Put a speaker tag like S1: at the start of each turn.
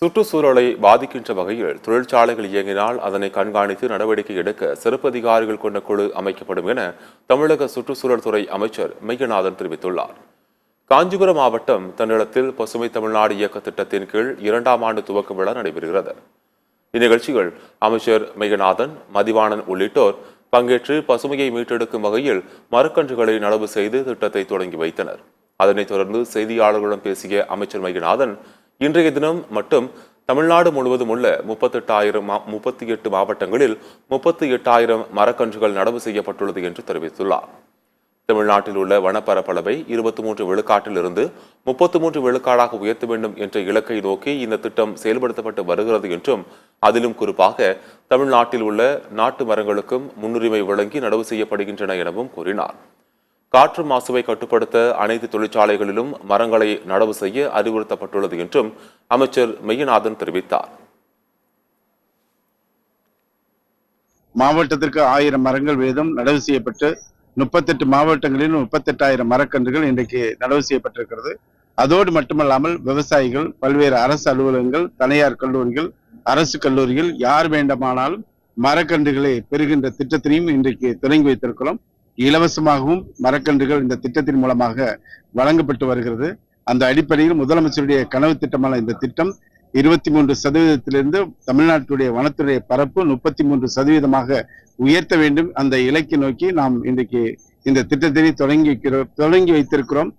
S1: சுற்றுச்சூழலை பாதிக்கின்ற வகையில் தொழிற்சாலைகள் இயங்கினால் அதனை கண்காணித்து நடவடிக்கை எடுக்க சிறப்பு அதிகாரிகள் கொண்ட குழு அமைக்கப்படும் என தமிழக சுற்றுச்சூழல் துறை அமைச்சர் மெய்யநாதன் தெரிவித்துள்ளார். காஞ்சிபுரம் மாவட்டம் தன்னிடத்தில் பசுமை தமிழ்நாடு இயக்க திட்டத்தின் கீழ் 2ஆம் ஆண்டு துவக்க விழா நடைபெறுகிறது. இந்நிகழ்ச்சிகள் அமைச்சர் மெய்யநாதன், மதிவாணன் உள்ளிட்டோர் பங்கேற்று பசுமையை மீட்டெடுக்கும் வகையில் மரக்கன்றுகளை நடவு செய்து திட்டத்தை தொடங்கி வைத்தனர். அதனைத் தொடர்ந்து செய்தியாளர்களிடம் பேசிய அமைச்சர் மெய்யநாதன், இன்றைய தினம் மட்டும் தமிழ்நாடு முழுவதும் உள்ள 38 மாவட்டங்களில் 38,000 மரக்கன்றுகள் நடவு செய்யப்பட்டுள்ளது என்று தெரிவித்துள்ளார். தமிழ்நாட்டில் உள்ள வனப்பரப்பளவை 23 விழுக்காட்டிலிருந்து 33 விழுக்காடாக உயர்த்த வேண்டும் என்ற இலக்கை நோக்கி இந்த திட்டம் செயல்படுத்தப்பட்டு வருகிறது என்றும், அதிலும் குறிப்பாக தமிழ்நாட்டில் உள்ள நாட்டு மரங்களுக்கும் முன்னுரிமை வழங்கி நடவு செய்யப்படுகின்றன எனவும் கூறினார். காற்று மாசுவை கட்டுப்படுத்த அனைத்து தொழிற்சாலைகளிலும் மரங்களை நடவு செய்ய அறிவுறுத்தப்பட்டுள்ளது என்றும் அமைச்சர் மெய்யநாதன் தெரிவித்தார்.
S2: மாவட்டத்திற்கு 1000 மரங்கள் வீதம் நடவு செய்யப்பட்டு 38 மாவட்டங்களில் 38,000 மரக்கன்றுகள் இன்றைக்கு நடவு செய்யப்பட்டிருக்கிறது. அதோடு மட்டுமல்லாமல் விவசாயிகள், பல்வேறு அரசு அலுவலகங்கள், தனியார் கல்லூரிகள், அரசு கல்லூரிகள் யார் வேண்டுமானாலும் மரக்கன்றுகளை பெறுகின்ற திட்டத்தினையும் இன்றைக்கு தொடங்கி வைத்திருக்கிறோம். இலவசமாகவும் மரக்கன்றுகள் இந்த திட்டத்தின் மூலமாக வழங்கப்பட்டு வருகிறது. அந்த அடிப்படையில் முதலமைச்சருடைய கனவு திட்டமான இந்த திட்டம் 23% தமிழ்நாட்டுடைய வனத்துடைய பரப்பு 33% உயர்த்த வேண்டும். அந்த இலக்கை நோக்கி நாம் இன்றைக்கு இந்த திட்டத்தினை தொடங்கி வைத்திருக்கிறோம்.